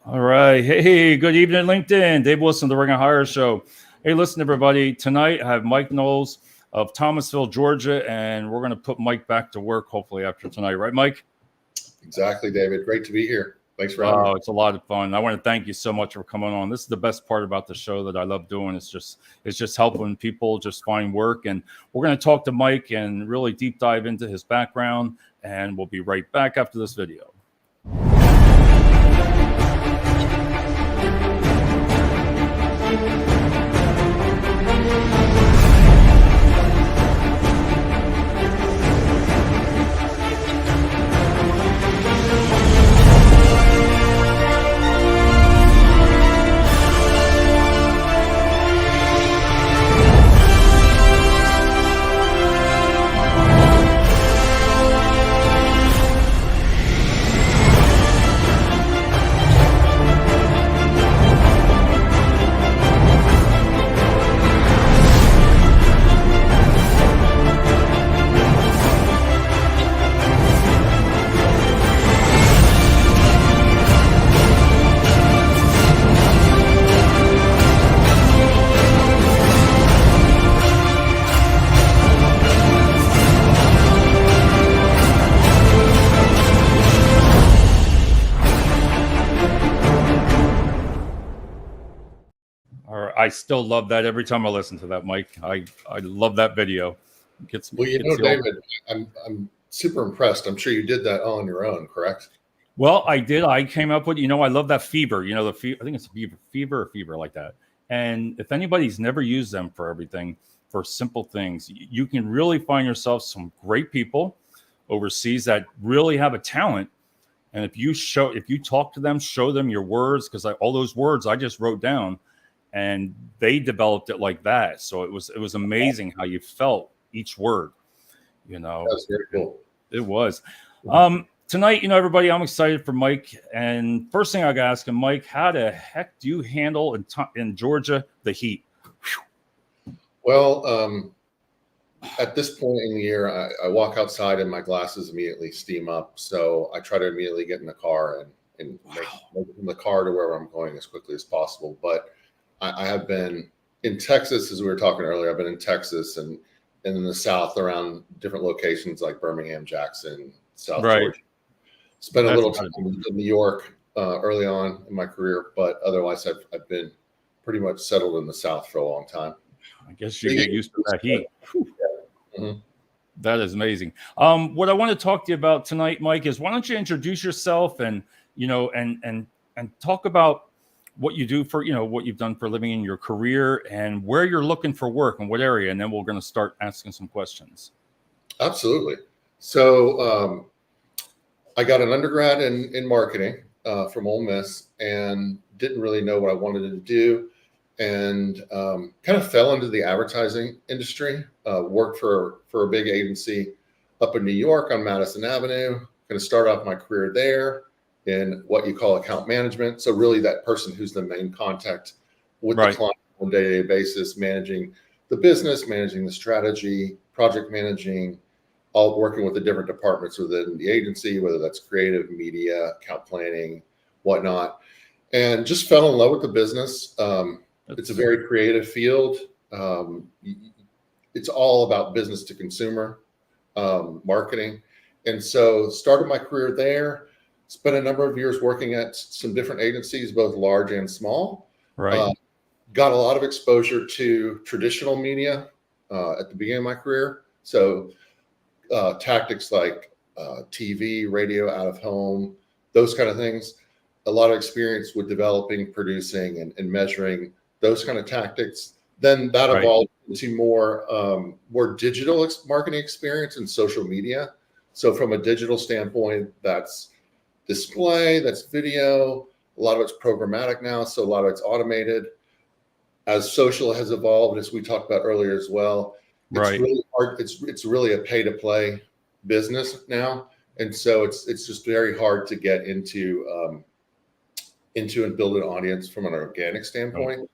All right. Hey, good evening, LinkedIn. Dave Wilson, the Ring of Hire Show. Hey, listen, everybody. Tonight I have Mike Knowles of Thomasville, Georgia, and we're going to put Mike back to work hopefully after tonight. Right, Mike? Exactly, David. Great to be here. Thanks for having me. It's a lot of fun. I want to thank you so much for coming on. This is the best part about the show that I love doing. It's just helping people just find work. And we're going to talk to Mike and really deep dive into his background. And we'll be right back after this video. I still love that every time I listen to that, Mike. I love that video. David, I'm super impressed. I'm sure you did that all on your own, correct? Well, I did. I came up with, I love that fever. I think it's fever like that. And if anybody's never used them for everything, for simple things, you can really find yourself some great people overseas that really have a talent. And if you talk to them, show them your words, because all those words I just wrote down. And they developed it like that. So it was amazing how you felt each word, That's very cool. It was. Tonight, everybody, I'm excited for Mike. And first thing I got to ask him, Mike, how the heck do you handle in Georgia the heat? Well, at this point in the year, I walk outside and my glasses immediately steam up. So I try to immediately get in the car and make the car to where I'm going as quickly as possible. But I have been in Texas, as we were talking earlier. I've been in Texas and in the South around different locations like Birmingham, Jackson, South Georgia. Spent a little time in New York early on in my career, but otherwise I've been pretty much settled in the South for a long time. I guess you get used to that heat. Mm-hmm. That is amazing. What I want to talk to you about tonight, Mike, is why don't you introduce yourself and talk about what you do for, what you've done for a living in your career and where you're looking for work and what area. And then we're going to start asking some questions. Absolutely. So I got an undergrad in marketing from Ole Miss and didn't really know what I wanted to do, and kind of fell into the advertising industry. Worked for a big agency up in New York on Madison Avenue. Going to start off my career there in what you call account management. So really that person who's the main contact with the client on a day-to-day basis, managing the business, managing the strategy, project managing, all working with the different departments within the agency, whether that's creative, media, account planning, whatnot. And just fell in love with the business. It's a very creative field. It's all about business to consumer marketing. And so started my career there. Spent a number of years working at some different agencies, both large and small. Right. Got a lot of exposure to traditional media at the beginning of my career. So tactics like TV, radio, out of home, those kind of things. A lot of experience with developing, producing, and measuring those kind of tactics. Then that evolved into more digital marketing experience and social media. So from a digital standpoint, that's display, that's video. A lot of it's programmatic now, so a lot of it's automated. As social has evolved, as we talked about earlier as well, it's really hard. It's really a pay-to-play business now, and so it's just very hard to get into and build an audience from an organic standpoint.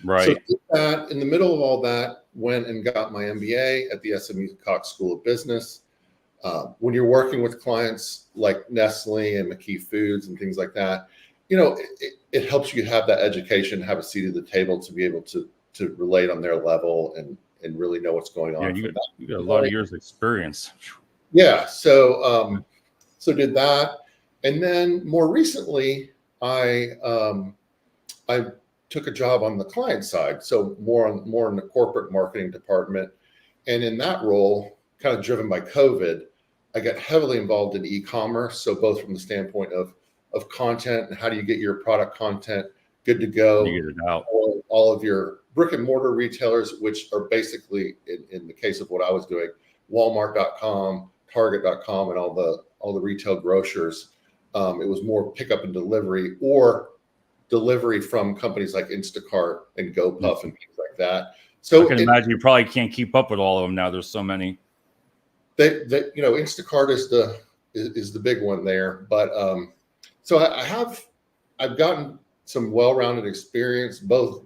Right. So in the middle of all that, went and got my MBA at the SMU Cox School of Business. When you're working with clients like Nestle and McKee Foods and things like that, it helps you have that education, have a seat at the table to be able to relate on their level and really know what's going on. Yeah, you got a lot of years of experience. Yeah. So did that. And then more recently, I took a job on the client side. So more in the corporate marketing department. And in that role, kind of driven by COVID, I got heavily involved in e-commerce. So both from the standpoint of content and how do you get your product content good to go. You get it out. All of your brick and mortar retailers, which are basically, in the case of what I was doing, Walmart.com, Target.com, and all the retail grocers. It was more pickup and delivery, or delivery from companies like Instacart and GoPuff and things like that. So I can imagine you probably can't keep up with all of them now. There's so many. Instacart is the big one there. But so I've gotten some well-rounded experience, both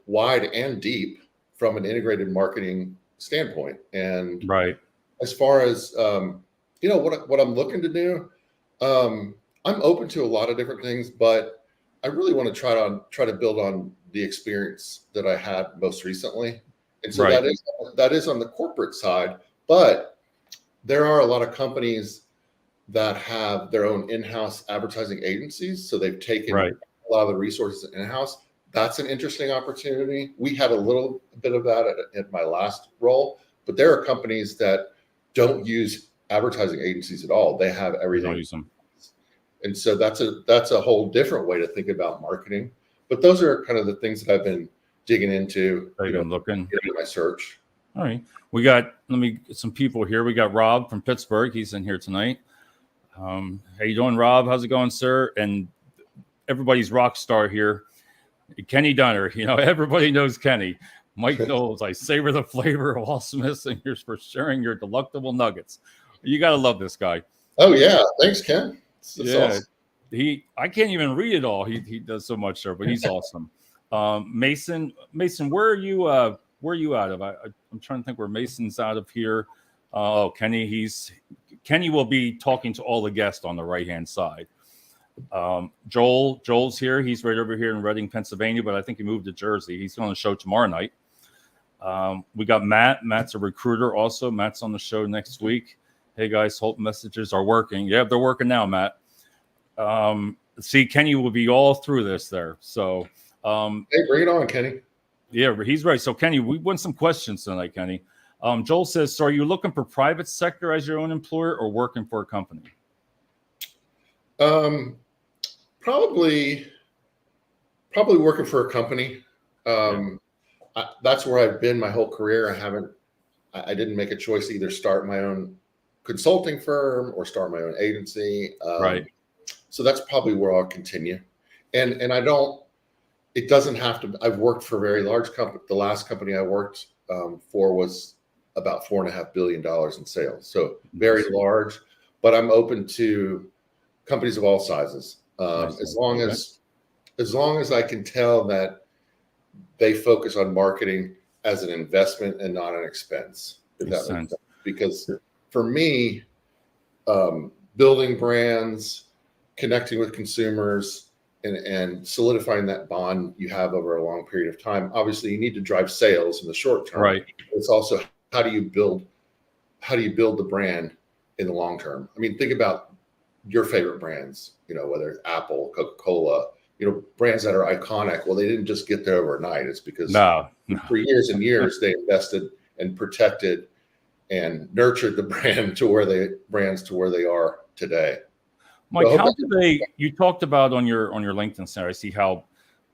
wide and deep, from an integrated marketing standpoint. And right, as far as what I'm looking to do, I'm open to a lot of different things, but I really want to try to build on the experience that I had most recently. And so right. that is on the corporate side, but there are a lot of companies that have their own in-house advertising agencies. So they've taken a lot of the resources in-house. That's an interesting opportunity. We had a little bit of that at my last role, but there are companies that don't use advertising agencies at all. They have everything. Don't use them. And so that's a whole different way to think about marketing. But those are kind of the things that I've been digging into. I've been looking into my search. All right. Let me get some people here. We got Rob from Pittsburgh. He's in here tonight. How you doing, Rob? How's it going, sir? And everybody's rock star here, Kenny Dunner. Everybody knows Kenny. Mike Knowles, I savor the flavor of awesomeness, and here's for sharing your delectable nuggets. You got to love this guy. Oh, yeah. Thanks, Ken. That's awesome. I can't even read it all. He does so much, sir, but he's awesome. Mason, where are you out of? I'm trying to think where Mason's out of here. Kenny will be talking to all the guests on the right-hand side. Joel's here. He's right over here in Reading, Pennsylvania, but I think he moved to Jersey. He's on the show tomorrow night. We got Matt. Matt's a recruiter also. Matt's on the show next week. Hey, guys, hope messages are working. Yeah, they're working now, Matt. See, Kenny will be all through this there. So, hey, bring it on, Kenny. Yeah, he's right. So, Kenny, we want some questions tonight, Kenny. Joel says, so are you looking for private sector as your own employer or working for a company? Probably working for a company. That's where I've been my whole career. I didn't make a choice to either start my own consulting firm or start my own agency. Right. So that's probably where I'll continue. And it doesn't have to, I've worked for very large companies. The last company I worked for was about $4.5 billion in sales. So very large, but I'm open to companies of all sizes. As long as I can tell that they focus on marketing as an investment and not an expense. Because for me, building brands, connecting with consumers, and solidifying that bond you have over a long period of time. Obviously, you need to drive sales in the short term. Right. It's also how do you build the brand in the long term? I mean, think about your favorite brands, whether it's Apple, Coca-Cola, brands that are iconic. Well, they didn't just get there overnight. It's because for years and years they invested and protected and nurtured the brands to where they are today. Mike, how do you talked about on your LinkedIn center, I see how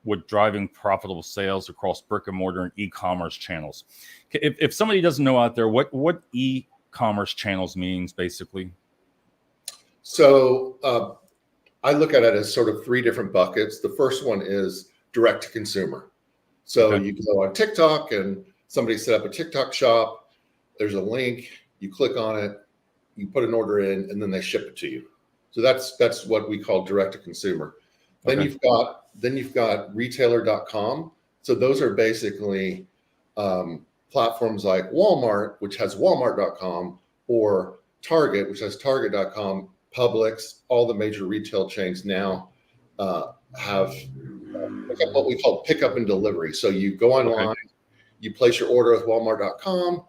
with driving profitable sales across brick and mortar and e-commerce channels. If somebody doesn't know out there, what e-commerce channels means basically? So I look at it as sort of three different buckets. The first one is direct to consumer. So you can go on TikTok and somebody set up a TikTok shop. There's a link, you click on it, you put an order in, and then they ship it to you. So that's what we call direct to consumer. Then you've got retailer.com. So those are basically platforms like Walmart, which has walmart.com, or Target, which has target.com, Publix, all the major retail chains now have what we call pickup and delivery. So you go online, you place your order with Walmart.com,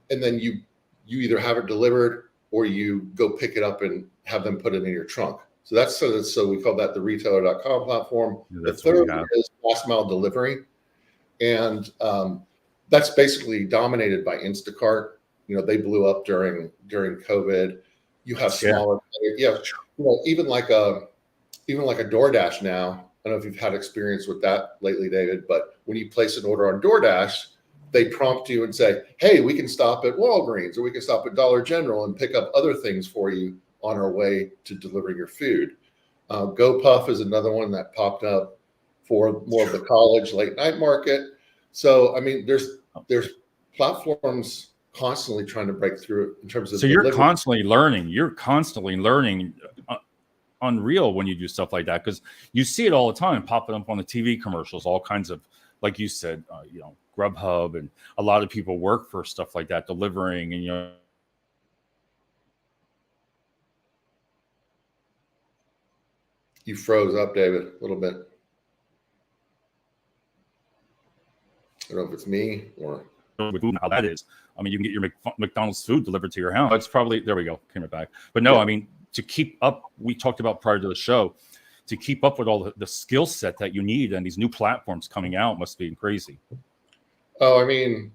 and then you either have it delivered or you go pick it up and have them put it in your trunk. So so we call that the retailer.com platform. The third is last mile delivery. And that's basically dominated by Instacart. They blew up during COVID. You have smaller, even like a DoorDash now. I don't know if you've had experience with that lately, David, but when you place an order on DoorDash, they prompt you and say, hey, we can stop at Walgreens or we can stop at Dollar General and pick up other things for you on our way to delivering your food. GoPuff is another one that popped up for more of the college late night market. So, I mean, there's platforms constantly trying to break through in terms of. So you're constantly learning. You're constantly learning. Unreal when you do stuff like that, because you see it all the time popping up on the TV commercials, all kinds of, like you said, Grubhub, and a lot of people work for stuff like that, delivering, and You froze up, David, a little bit. I don't know if it's me or how that is. I mean, you can get your McDonald's food delivered to your house. It's probably, there we go, came it back. But no, I mean, to keep up, we talked about prior to the show, to keep up with all the skill set that you need, and these new platforms coming out must be crazy. Oh, I mean,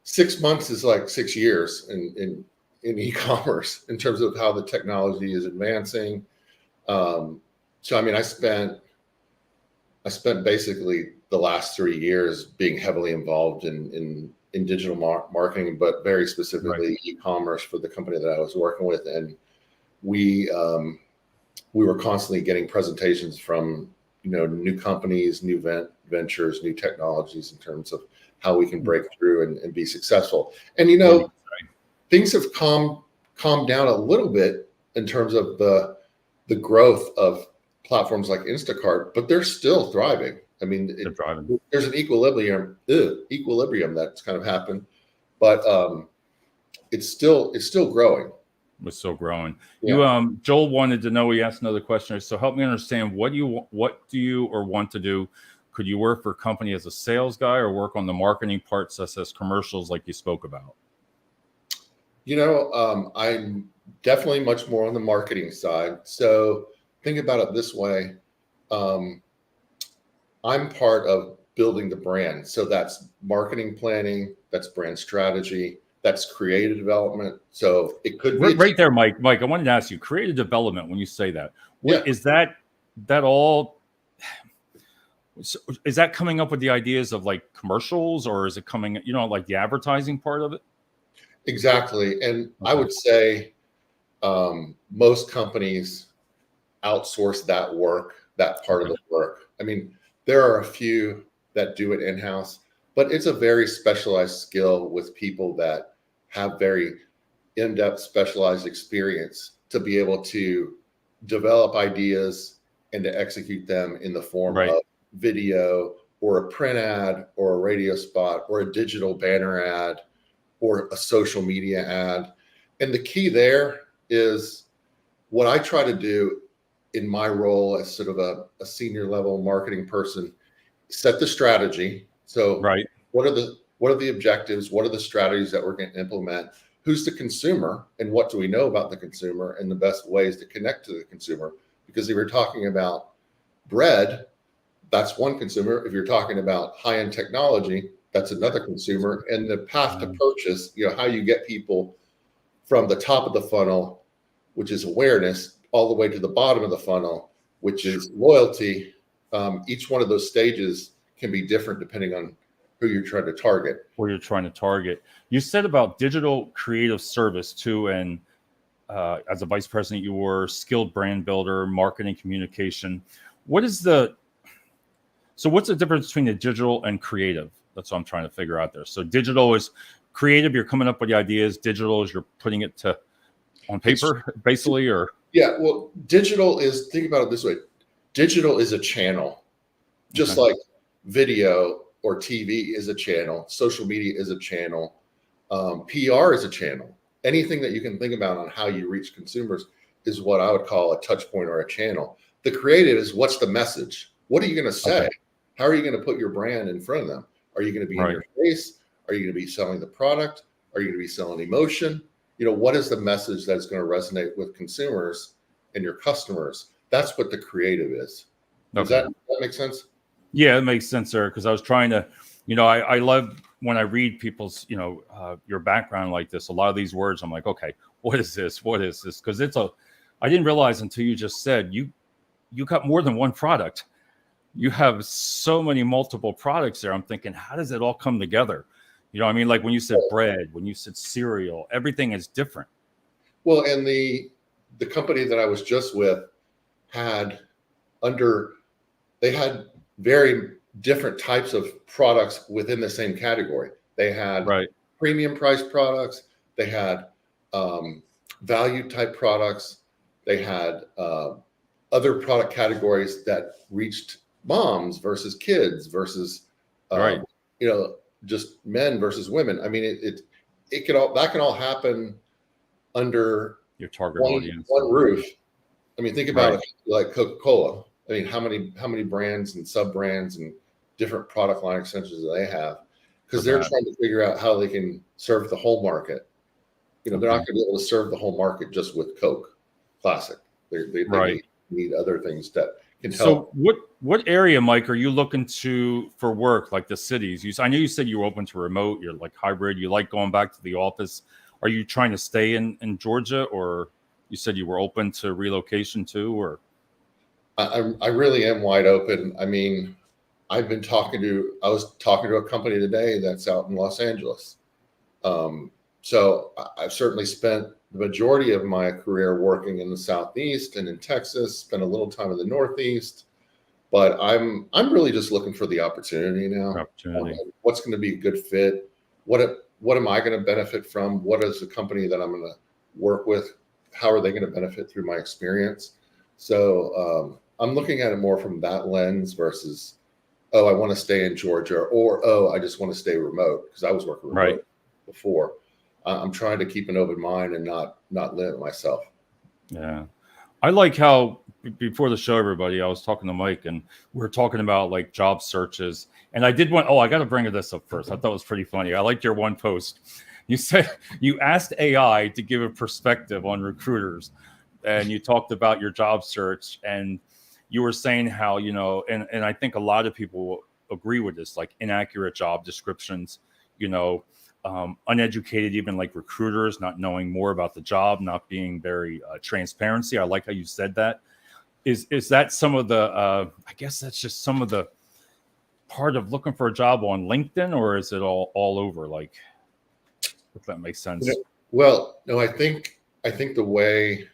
6 months is like 6 years in e-commerce in terms of how the technology is advancing. So, I mean, I spent basically the last 3 years being heavily involved in digital marketing, but very specifically e-commerce for the company that I was working with. And we were constantly getting presentations from, new companies, new ventures, new technologies in terms of how we can break through and be successful. And, things have calmed down a little bit in terms of the growth of platforms like Instacart, but they're still thriving. I mean, there's an equilibrium that's kind of happened, but it's still growing. Was still growing. Yeah. Joel wanted to know, he asked another question. So help me understand, what do you or want to do? Could you work for a company as a sales guy or work on the marketing parts such as commercials like you spoke about? I'm definitely much more on the marketing side. So think about it this way. I'm part of building the brand. So that's marketing planning, that's brand strategy, that's creative development. So it could be right there, Mike. I wanted to ask you, creative development, when you say that, is that all? So is that coming up with the ideas of like commercials, or is it coming, like the advertising part of it? Exactly. And I would say most companies outsource that work, that part of the work. I mean, there are a few that do it in-house, but it's a very specialized skill with people that have very in-depth specialized experience to be able to develop ideas and to execute them in the form of video or a print ad or a radio spot or a digital banner ad or a social media ad. And the key there is what I try to do in my role as sort of a senior level marketing person, set the strategy. So what are the objectives? What are the strategies that we're going to implement? Who's the consumer and what do we know about the consumer and the best ways to connect to the consumer? Because if you're talking about bread, that's one consumer. If you're talking about high-end technology, that's another consumer. And the path to purchase, how you get people from the top of the funnel, which is awareness, all the way to the bottom of the funnel, which is loyalty. Each one of those stages can be different depending on who you're trying to target. Or you're trying to target. You said about digital creative service too, and as a vice president, you were skilled brand builder, marketing communication. What's the difference between the digital and creative? That's what I'm trying to figure out there. So digital is creative, you're coming up with the ideas. Digital is you're putting it on paper, basically, or? Yeah, well, digital is, think about it this way. Digital is a channel, just like video or TV is a channel. Social media is a channel. PR is a channel. Anything that you can think about on how you reach consumers is what I would call a touch point or a channel. The creative is what's the message? What are you going to say? Okay. How are you going to put your brand in front of them? Are you going to be in your face? Are you going to be selling the product? Are you going to be selling emotion? What is the message that's going to resonate with consumers and your customers? That's what the creative is. Does that make sense? Yeah, it makes sense, sir. Because I was trying to, I love when I read people's, your background like this. A lot of these words, I'm like, okay, what is this? What is this? Because I didn't realize until you just said you got more than one product. You have so many multiple products there. I'm thinking, how does it all come together? Like when you said bread, when you said cereal, everything is different. Well, and the company that I was just with had very different types of products within the same category. They had premium price products. They had value type products. They had other product categories that reached moms versus kids versus just men versus women. I mean, it can all happen under your target audience, one roof. I mean, think about it like Coca-Cola. I mean, how many brands and sub brands and different product line extensions do they have? Because they're trying to figure out how they can serve the whole market. They're not going to be able to serve the whole market just with Coke Classic. They need other things that can help. So what area, Mike, are you looking to for work, like the cities? I know you said you were open to remote, you're like hybrid, you like going back to the office. Are you trying to stay in Georgia, or you said you were open to relocation too, or? I really am wide open. I mean, I was talking to a company today that's out in Los Angeles. So I've certainly spent the majority of my career working in the Southeast and in Texas, spent a little time in the Northeast, but I'm really just looking for the opportunity now. What's going to be a good fit? What am I going to benefit from? What is the company that I'm going to work with? How are they going to benefit through my experience? So I'm looking at it more from that lens versus, oh, I want to stay in Georgia, or, oh, I just want to stay remote, because I was working remote before. I'm trying to keep an open mind and not limit myself. Yeah. I like how before the show, everybody, I was talking to Mike and we were talking about like job searches. And I got to bring this up first. I thought it was pretty funny. I liked your one post. You said you asked AI to give a perspective on recruiters, and you talked about your job search, and you were saying how, and I think a lot of people will agree with this, like inaccurate job descriptions, uneducated, even like recruiters, not knowing more about the job, not being very transparency. I like how you said that. Is that some of the, I guess that's just some of the part of looking for a job on LinkedIn, or is it all over? Like, if that makes sense. Well, no, I think the way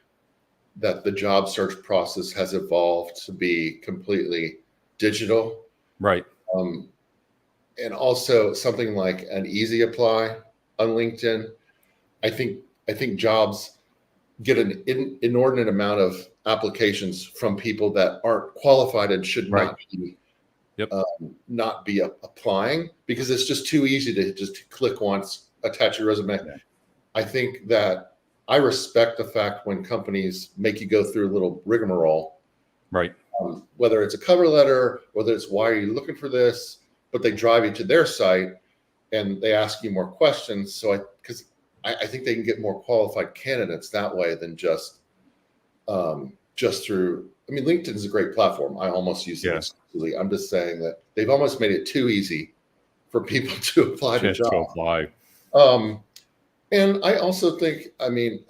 that the job search process has evolved to be completely digital. Right. And also something like an easy apply on LinkedIn. I think jobs get an inordinate amount of applications from people that aren't qualified and should not be applying, because it's just too easy to just click once, attach your resume. Yeah. I think that I respect the fact when companies make you go through a little rigmarole, right? Whether it's a cover letter, whether it's why are you looking for this, but they drive you to their site and they ask you more questions. So because I think they can get more qualified candidates that way than just through. I mean, LinkedIn is a great platform. I almost use it exclusively. I'm just saying that they've almost made it too easy for people to apply to jobs. And I also think, I mean,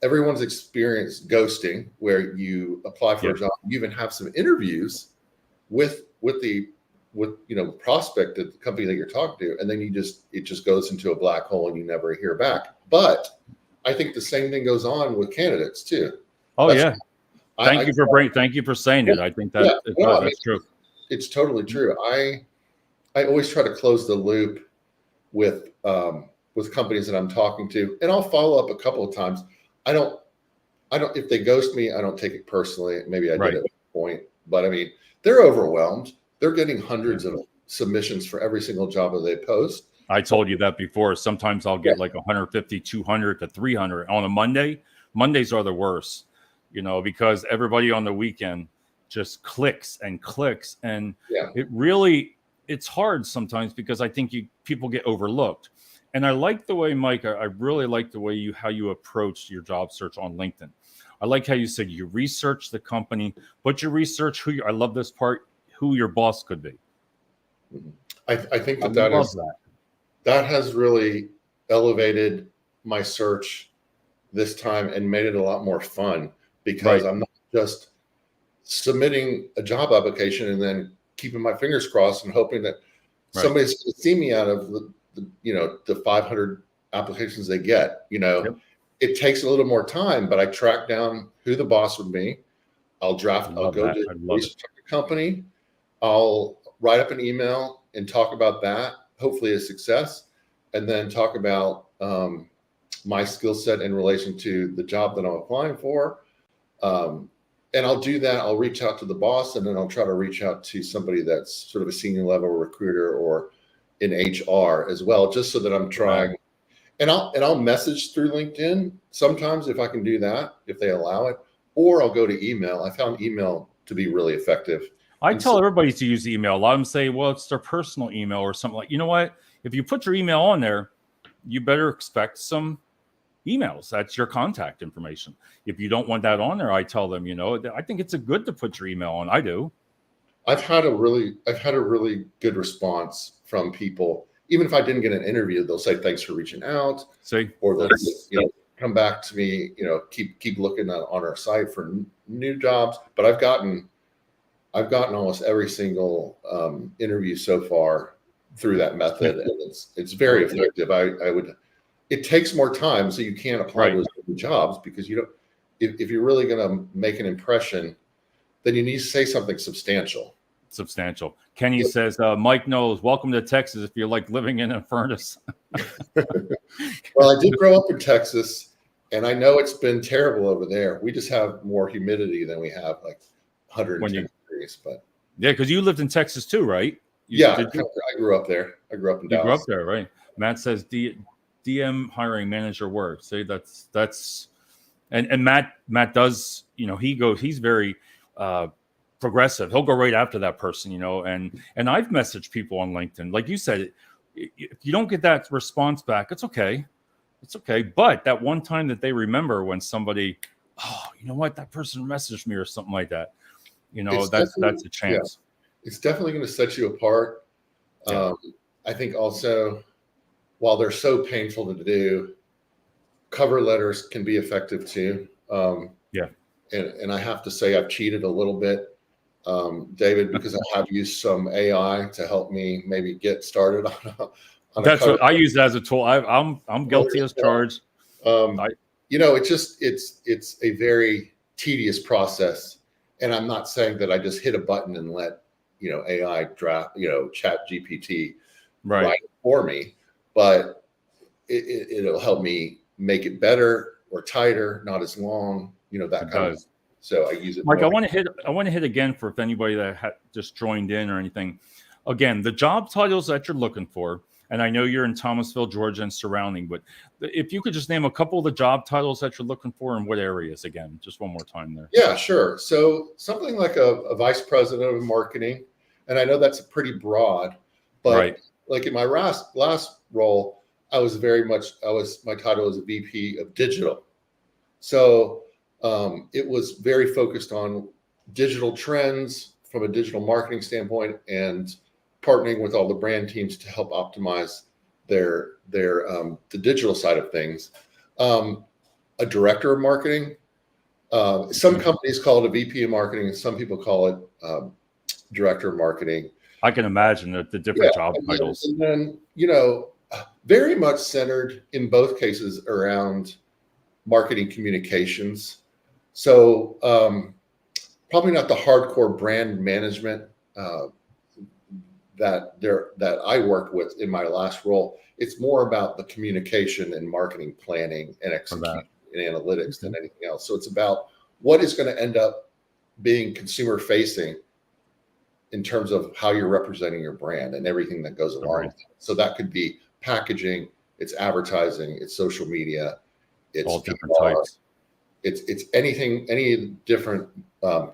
everyone's experienced ghosting, where you apply for a job, you even have some interviews with the prospect at the company that you're talking to, and then it just goes into a black hole and you never hear back. But I think the same thing goes on with candidates too. Oh, yeah. Thank you for saying it. I think that's true. It's totally true. I always try to close the loop with companies that I'm talking to, and I'll follow up a couple of times. I don't, if they ghost me, I don't take it personally. Maybe I did at one point, but I mean, they're overwhelmed. They're getting hundreds of submissions for every single job that they post. I told you that before. Sometimes I'll get like 150, 200 to 300 on a Monday. Mondays are the worst, because everybody on the weekend just clicks and clicks. And Yeah. it's hard sometimes because I think people get overlooked. And I like the way, Mike, I really like the way how you approach your job search on LinkedIn. I like how you said you research the company, but you research I love this part, who your boss could be. I think I love that. That has really elevated my search this time and made it a lot more fun, because I'm not just submitting a job application and then keeping my fingers crossed and hoping that somebody's going to see me out of the 500 applications they get. It takes a little more time, but I track down who the boss would be. I'll go to research the company. I'll write up an email and talk about that, hopefully a success, and then talk about my skill set in relation to the job that I'm applying for. And I'll do that. I'll reach out to the boss, and then I'll try to reach out to somebody that's sort of a senior level recruiter or in HR as well, just so that I'm trying. And I'll message through LinkedIn sometimes if I can do that, if they allow it, or I'll go to email. I found email to be really effective. I tell everybody to use email. A lot of them say, well, it's their personal email or something like, you know what? If you put your email on there, you better expect some emails. That's your contact information. If you don't want that on there, I tell them, I think it's good to put your email on. I do. I've had a really good response from people. Even if I didn't get an interview, they'll say, thanks for reaching out. Or they'll come back to me, keep looking on our site for new jobs. But I've gotten almost every single interview so far through that method, and it's very effective. It takes more time, so you can't apply those jobs, because if you're really going to make an impression, then you need to say something substantial. Kenny says, Mike Knowles, welcome to Texas if you're like living in a furnace. Well, I did grow up in Texas, and I know it's been terrible over there. We just have more humidity than we have, like 110 degrees. But yeah, because you lived in Texas too, right? I grew up there. I grew up in Dallas. You grew up there, right? Matt says DM hiring manager work. See, that's and Matt does, he's very progressive. He'll go right after that person, and I've messaged people on LinkedIn. Like you said, if you don't get that response back, it's okay. But that one time that they remember when somebody, you know what, that person messaged me or something like that, that's a chance. Yeah. It's definitely going to set you apart. Yeah. I think also, while they're so painful to do, cover letters can be effective too. And I have to say I've cheated a little bit, David, because I have used some AI to help me maybe get started on that's what I use it as a tool. I'm guilty as charged. It's a very tedious process, and I'm not saying that I just hit a button and let AI draft, Chat GPT write it for me, but it'll help me make it better or tighter, not as long, that kind of. So I use it. Mike, I want to hit again for if anybody that just joined in or anything. Again, the job titles that you're looking for, and I know you're in Thomasville, Georgia, and surrounding, but if you could just name a couple of the job titles that you're looking for in what areas, again, just one more time there. Yeah, sure. So something like a vice president of marketing, and I know that's pretty broad, but like in my last role, my title was a VP of digital. So it was very focused on digital trends from a digital marketing standpoint and partnering with all the brand teams to help optimize the digital side of things. A director of marketing. Some companies call it a VP of marketing, and some people call it director of marketing. I can imagine the different job titles. And then, very much centered in both cases around marketing communications. So probably not the hardcore brand management that I worked with in my last role. It's more about the communication and marketing planning and execution and analytics than anything else. So it's about what is going to end up being consumer facing in terms of how you're representing your brand and everything that goes along with it. So that could be packaging, it's advertising, it's social media, it's all different PR, types. it's any different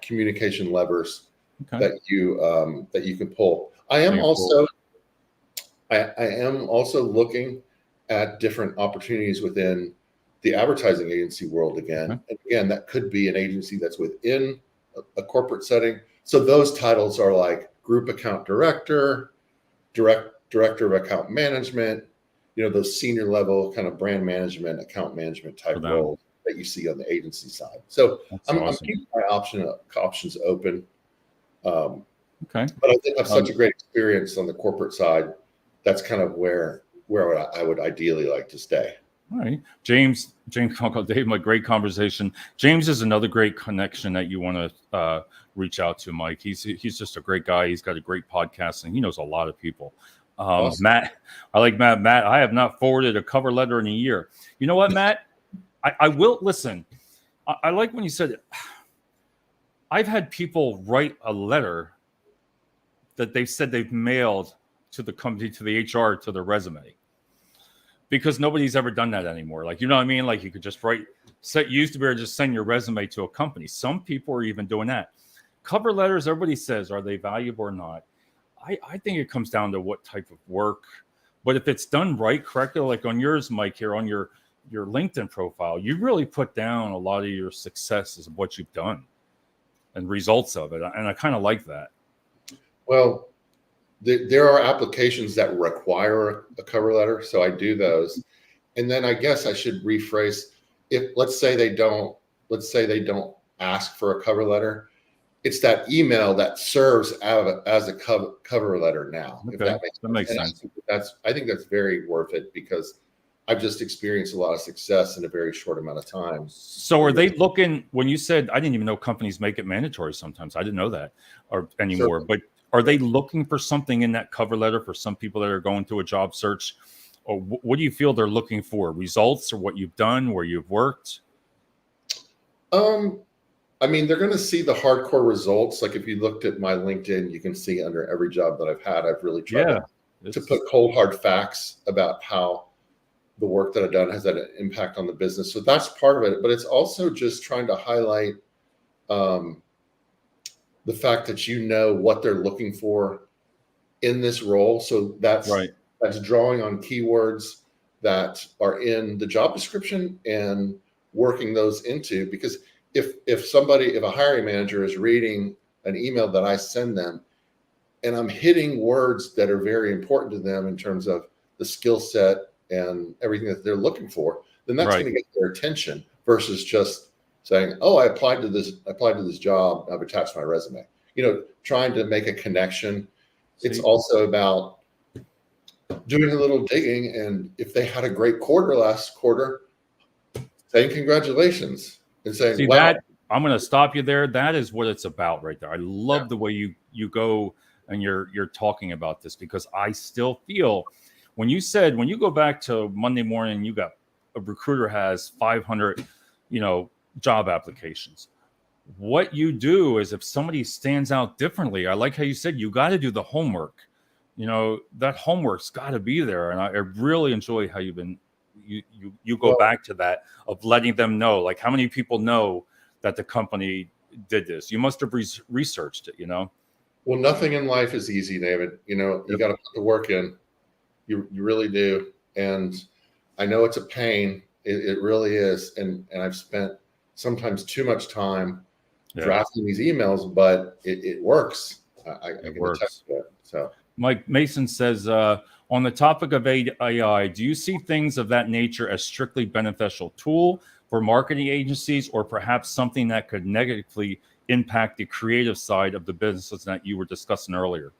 communication levers Okay. that you can pull. I am also looking at different opportunities within the advertising agency world again. Okay. And again, that could be an agency that's within a corporate setting. So those titles are like group account director, director of account management, those senior level kind of brand management, account management type roles that you see on the agency side. So I'm keeping my options open. Okay. But I think I have such a great experience on the corporate side. That's kind of where I would ideally like to stay. All right. James, Dave, my great conversation. James is another great connection that you want to reach out to, Mike. He's just a great guy. He's got a great podcast, and he knows a lot of people. Awesome. Matt, I like Matt. Matt, I have not forwarded a cover letter in a year. You know what, Matt? I will listen. I like when you said, I've had people write a letter that they've said they've mailed to the company, to the HR, to their resume, because nobody's ever done that anymore. Like, you know what I mean? Like, you could just used to be able to just send your resume to a company. Some people are even doing that. Cover letters, everybody says, are they valuable or not? I think it comes down to what type of work. But if it's done right, correctly, like on yours, Mike, here on your LinkedIn profile, you really put down a lot of your successes of what you've done and results of it. And I kind of like that. Well, there are applications that require a cover letter, so I do those. And then I guess I should rephrase, if let's say they don't ask for a cover letter, it's that email that serves as a cover letter now. Okay. If that makes sense. I think that's very worth it, because I've just experienced a lot of success in a very short amount of time. So are they looking, when you said, I didn't even know companies make it mandatory sometimes. I didn't know that or anymore, but are they looking for something in that cover letter for some people that are going through a job search? Or what do you feel they're looking for? Results, or what you've done, where you've worked? I mean, they're going to see the hardcore results. Like, if you looked at my LinkedIn, you can see under every job that I've had, I've really tried to put cold, hard facts about how the work that I've done has had an impact on the business. So that's part of it. But it's also just trying to highlight the fact that what they're looking for in this role. So that's drawing on keywords that are in the job description and working those into, because if a hiring manager is reading an email that I send them and I'm hitting words that are very important to them in terms of the skill set and everything that they're looking for, then that's going to get their attention, versus just saying, "Oh, I applied to this job. I've attached my resume." Trying to make a connection. It's also about doing a little digging, and if they had a great quarter last quarter, saying congratulations and saying, "Wow." That, I'm going to stop you there. That is what it's about right there. I love the way you go and you're talking about this, because I still feel when you go back to Monday morning, you got a recruiter has 500, job applications. What you do is, if somebody stands out differently, I like how you said, you got to do the homework. That homework's got to be there. And I really enjoy how you've been, you go back to that, of letting them know, like, how many people know that the company did this? You must have researched it, Well, nothing in life is easy, David. You got to put the work in. You really do. And I know it's a pain. It really is. And I've spent sometimes too much time drafting these emails, but it works. I can attest to it. So Mike Mason says, on the topic of AI, do you see things of that nature as strictly beneficial tool for marketing agencies, or perhaps something that could negatively impact the creative side of the businesses that you were discussing earlier?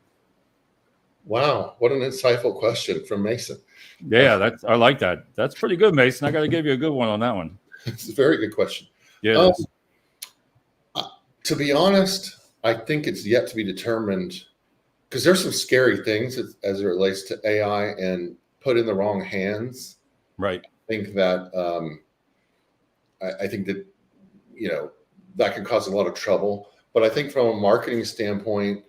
Wow, what an insightful question from Mason. Yeah, I like that. That's pretty good, Mason. I got to give you a good one on that one. It's a very good question. Yeah. To be honest, I think it's yet to be determined, because there's some scary things as it relates to AI, and put in the wrong hands. Right. I think that I think that that can cause a lot of trouble. But I think from a marketing standpoint,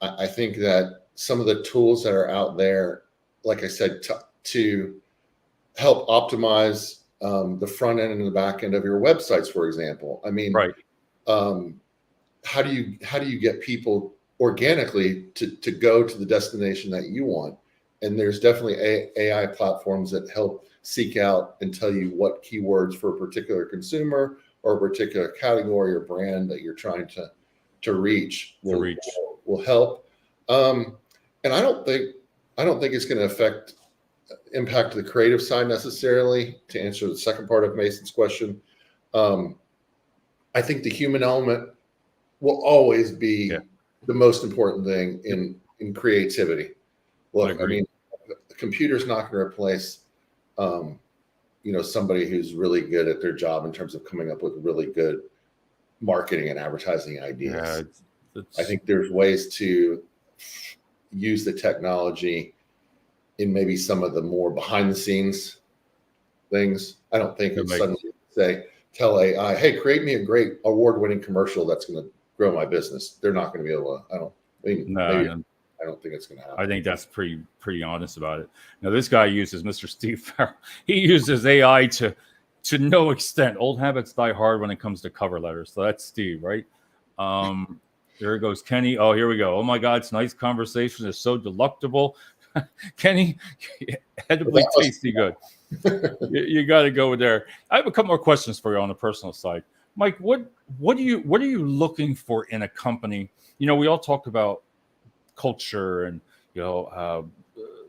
I think that some of the tools that are out there, like I said, to help optimize the front end and the back end of your websites, for example. I mean, Right. How do you get people organically to go to the destination that you want? And there's definitely AI platforms that help seek out and tell you what keywords for a particular consumer or a particular category or brand that you're trying to reach will help. And I don't think it's going to impact the creative side necessarily. To answer the second part of Mason's question, I think the human element will always be the most important thing in creativity. Look, I mean, the computer's not going to replace, somebody who's really good at their job in terms of coming up with really good marketing and advertising ideas. Yeah, I think there's ways to use the technology in maybe some of the more behind the scenes things. I don't think it's suddenly tell AI, hey, create me a great award-winning commercial that's going to grow my business. They're not going to be able to. I don't think it's going to happen. I think that's pretty honest about it. Now, this guy uses Mr. Steve Farrell. He uses AI to no extent. Old habits die hard when it comes to cover letters. So that's Steve, right? There goes Kenny. Oh, here we go. Oh my God, it's nice conversation. It's so delectable. Kenny, edibly tasty good. You got to go there. I have a couple more questions for you on the personal side. Mike, what are you looking for in a company? We all talk about culture and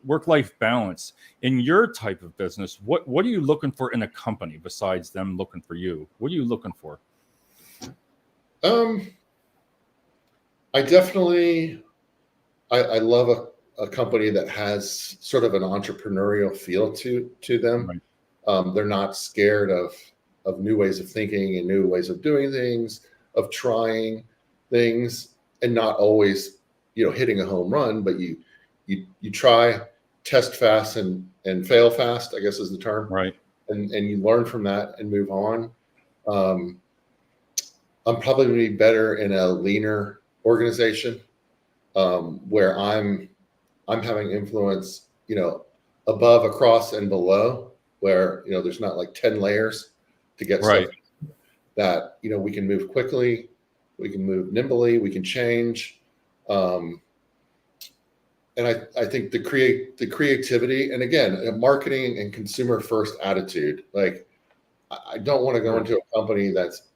work-life balance. In your type of business, what are you looking for in a company besides them looking for you? What are you looking for? I definitely I love a company that has sort of an entrepreneurial feel to them. Right. They're not scared of new ways of thinking and new ways of doing things, of trying things, and not always, hitting a home run, but you try, test fast and fail fast, I guess is the term. Right. And you learn from that and move on. I'm probably going to be better in a leaner organization, where I'm having influence, above, across, and below, where, there's not like 10 layers to get stuff that, we can move quickly, we can move nimbly, we can change. And I think the creativity, and again, a marketing and consumer first attitude, like I don't want to go into a company that's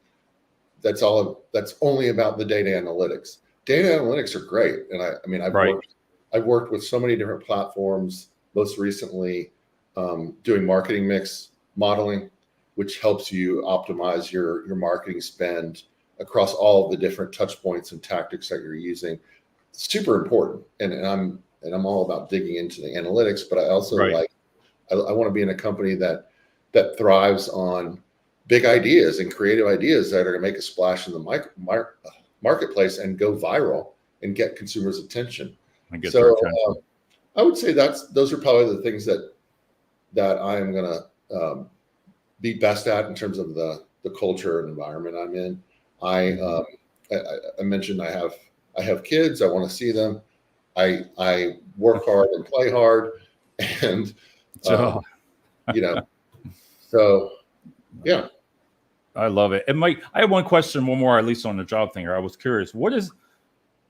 only about the data analytics. Data analytics are great. And I've worked with so many different platforms, most recently doing marketing mix modeling, which helps you optimize your marketing spend across all of the different touch points and tactics that you're using. It's super important. And I'm all about digging into the analytics, but I also I want to be in a company that thrives on big ideas and creative ideas that are going to make a splash in the marketplace and go viral and get consumers' attention. So I would say those are probably the things that I'm going to be best at in terms of the culture and environment I'm in. I mentioned I have kids. I want to see them. I work hard and play hard, and so yeah. I love it. And Mike, I have one more, at least on the job thing here. I was curious, what is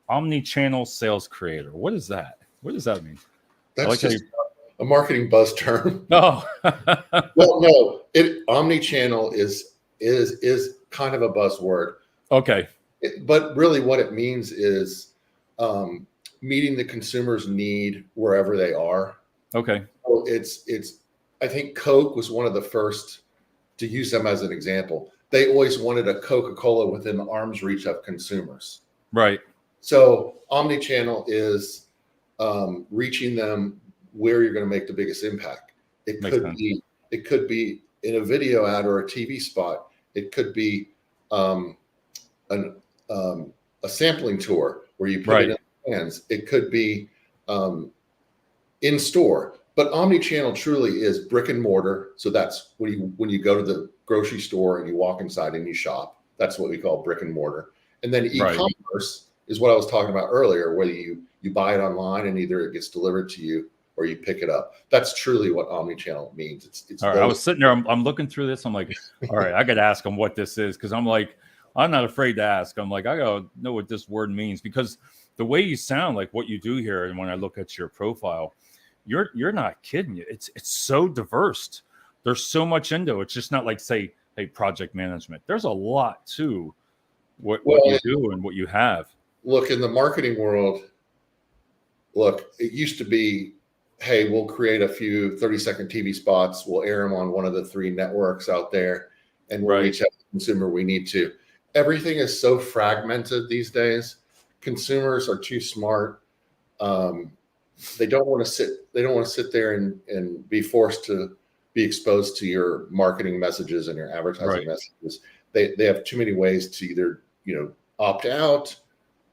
omni-channel sales creator? What is that? What does that mean? That's just a marketing buzz term. No. Well, no. Omni-channel is kind of a buzzword. Okay. But really, what it means is meeting the consumer's need wherever they are. Okay. So it's. I think Coke was one of the first to use them as an example. They always wanted a Coca-Cola within arm's reach of consumers. Right. So omni-channel is reaching them where you're going to make the biggest impact. It could be in a video ad or a TV spot. It could be a sampling tour where you put it in the hands. It could be in store. But omni-channel truly is brick and mortar. So that's when you go to the grocery store and you walk inside and you shop. That's what we call brick and mortar. And then e-commerce is what I was talking about earlier, where you buy it online and either it gets delivered to you or you pick it up. That's truly what omnichannel means. It's all right. I was sitting there, I'm looking through this. I'm like, all right, I got to ask them what this is. Cause I'm like, I'm not afraid to ask. I'm like, I gotta know what this word means, because the way you sound, like what you do here. And when I look at your profile, you're not kidding. It's so diverse. There's so much into it. It's just not like, say, hey, project management. There's a lot to what you do and what you have. Look, in the marketing world, it used to be, hey, we'll create a few 30-second TV spots. We'll air them on one of the 3 networks out there, and we'll reach out to the consumer we need to. Everything is so fragmented these days. Consumers are too smart. They don't want to sit there and be forced to be exposed to your marketing messages and your advertising messages. They have too many ways to either, opt out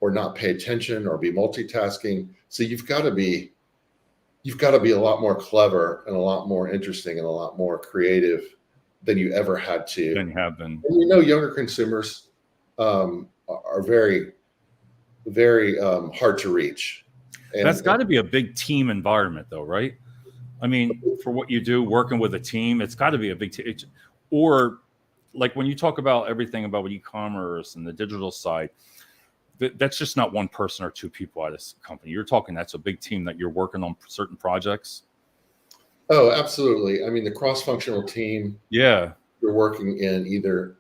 or not pay attention or be multitasking. So you've got to be a lot more clever and a lot more interesting and a lot more creative than you ever had to. Than you have been. And younger consumers are very, very hard to reach. And that's got to be a big team environment, though, right? I mean, for what you do, working with a team, it's got to be a big team. Or like when you talk about everything about e-commerce and the digital side, that's just not one person or 2 people at this company. You're talking, that's a big team that you're working on certain projects. Oh, absolutely. I mean, the cross-functional team. Yeah. You're working in either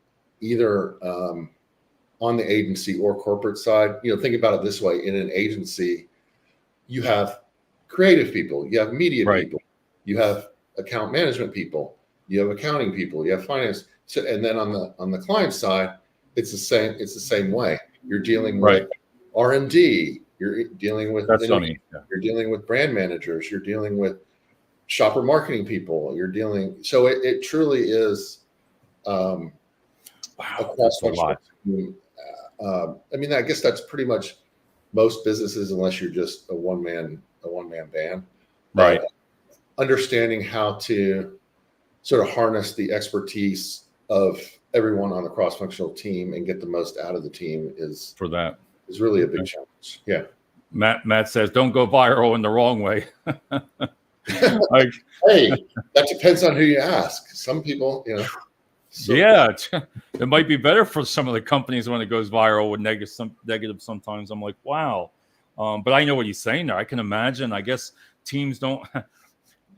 on the agency or corporate side. Think about it this way. In an agency, you have creative people, you have media people, you have account management people, you have accounting people, you have finance. So, and then on the client side, it's the same way. You're dealing with R&D, you're dealing with you're dealing with brand managers, you're dealing with shopper marketing people, so it truly is a cross-functional team. I mean, I guess that's pretty much most businesses, unless you're just a one-man band. Right. Understanding how to sort of harness the expertise of everyone on the cross-functional team and get the most out of the team is really a big challenge. Yeah. Matt says, don't go viral in the wrong way. Hey, that depends on who you ask. Some people, So, yeah, it might be better for some of the companies when it goes viral with negative sometimes. I'm like, wow. But I know what he's saying there. I can imagine. I guess teams don't.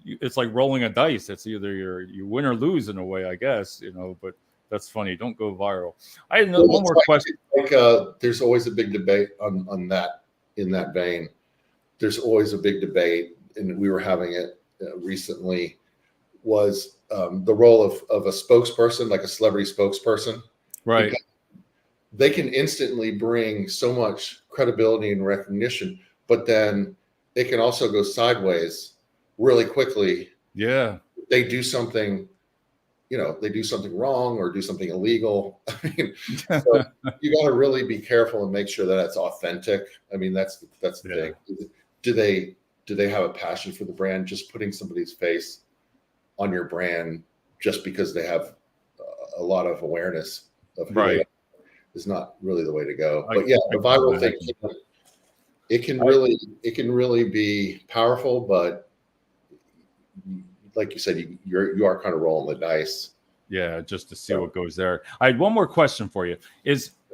It's like rolling a dice. It's either you win or lose in a way, I guess. But that's funny. Don't go viral. I had one more question. There's always a big debate on that. In that vein, there's always a big debate, and we were having it recently. Was the role of a spokesperson, like a celebrity spokesperson. Right. They can instantly bring so much credibility and recognition, but then it can also go sideways really quickly. Yeah. They do something, wrong or do something illegal. I mean, so you got to really be careful and make sure that it's authentic. I mean, that's the thing. Do they have a passion for the brand? Just putting somebody's face on your brand just because they have a lot of awareness of who they are is not really the way to go. But yeah, the viral thing, it can really be powerful, but like you said, you are kind of rolling the dice. Yeah, just to see what goes there. I had one more question for you.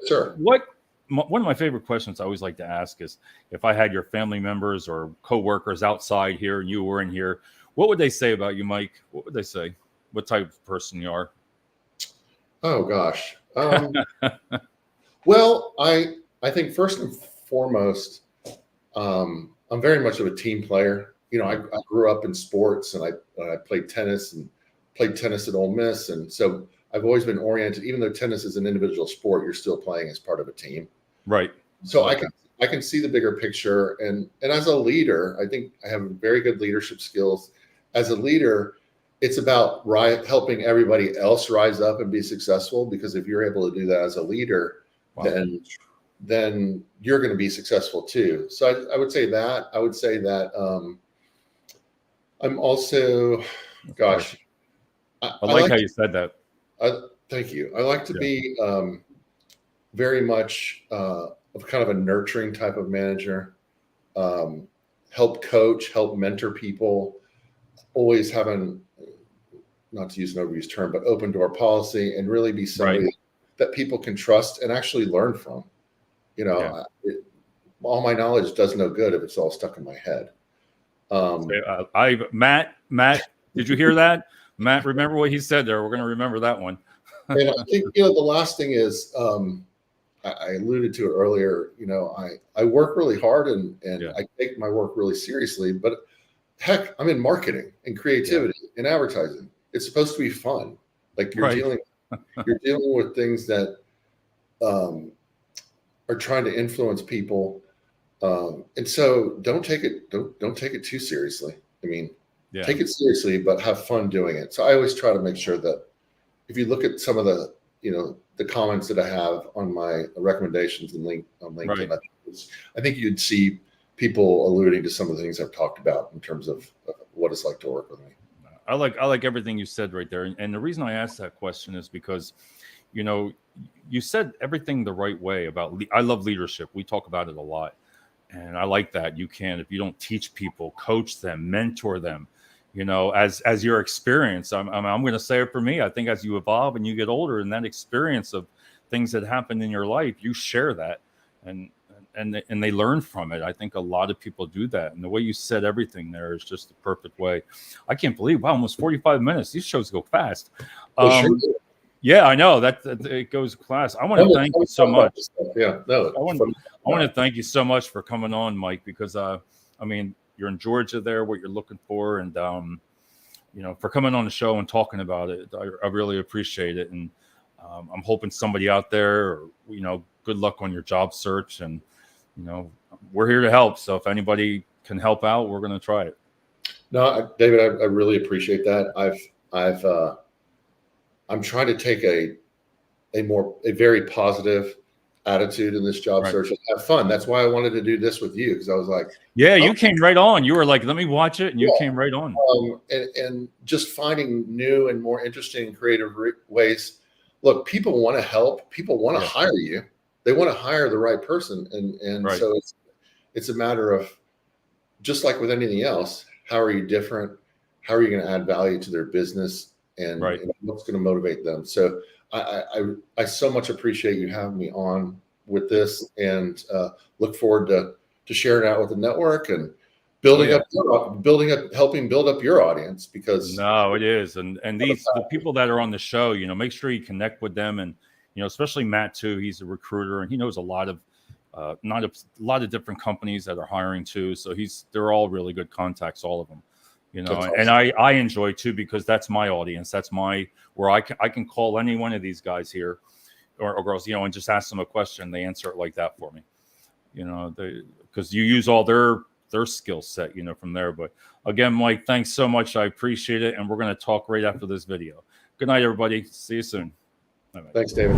Sure. One of my favorite questions I always like to ask is, if I had your family members or coworkers outside here and you were in here, what would they say about you, Mike? What would they say? What type of person you are? Oh gosh. Well, I think first and foremost, I'm very much of a team player. I grew up in sports, and I played tennis at Ole Miss, and so I've always been oriented. Even though tennis is an individual sport, you're still playing as part of a team. Right. So I can see the bigger picture, and as a leader, I think I have very good leadership skills. As a leader, it's about helping everybody else rise up and be successful, because if you're able to do that as a leader, then you're going to be successful too. So I would say that. I would say that I'm also, gosh. I like how you said that. Thank you. I like to be very much of kind of a nurturing type of manager. help coach, help mentor people, always having, not to use an overused term, but open door policy, and really be somebody that people can trust and actually learn from. You know, all my knowledge does no good if it's all stuck in my head. Matt, did you hear that? Matt, remember what he said there. We're going to remember that one. And I think, you know, the last thing is, I alluded to it earlier, you know, I work really hard and I take my work really seriously, but heck, I'm in marketing and creativity and advertising. It's supposed to be fun. Like you're dealing with things that are trying to influence people. And so don't take it too seriously. I mean, take it seriously, but have fun doing it. So I always try to make sure that if you look at some of the, you know, the comments that I have on my recommendations and on LinkedIn, I think you'd see people alluding to some of the things I've talked about in terms of what it's like to work with me. I like everything you said right there. And the reason I asked that question is because, you know, you said everything the right way about, I love leadership. We talk about it a lot. And I like that. You can, if you don't teach people, coach them, mentor them, you know, as your experience. I'm going to say it for me. I think as you evolve and you get older, and that experience of things that happened in your life, you share that and they learn from it. I think a lot of people do that. And the way you said everything there is just the perfect way. I can't believe, wow, almost 45 minutes. These shows go fast. Yeah, I know that it goes fast. I want to thank you so much. Yeah, no, I want to thank you so much for coming on, Mike, because I mean, you're in Georgia there, what you're looking for, and you know, for coming on the show and talking about it, I really appreciate it. And I'm hoping somebody out there, you know, good luck on your job search, and you know, we're here to help. So if anybody can help out, we're going to try it. No, David, I really appreciate that. I'm trying to take a very positive attitude in this job search and have fun. That's why I wanted to do this with you, because I was like, you came right on. You were like, let me watch it, and you came right on. And just finding new and more interesting and creative ways. Look, people want to help. People want to hire you. They want to hire the right person, and so it's a matter of, just like with anything else, how are you different? How are you going to add value to their business? And what's going to motivate them? So I so much appreciate you having me on with this, and look forward to sharing out with the network and helping build up your audience, because it is. And the people that are on the show, you know, make sure you connect with them, and you know, especially Matt too. He's a recruiter and he knows a lot of different companies that are hiring too. So they're all really good contacts, all of them. You know, awesome. And I enjoy too, because that's my audience. That's where I can call any one of these guys here or girls, you know, and just ask them a question. They answer it like that for me, you know, because you use all their skill set, you know, from there. But again, Mike, thanks so much. I appreciate it. And we're going to talk right after this video. Good night, everybody. See you soon. Thanks, David.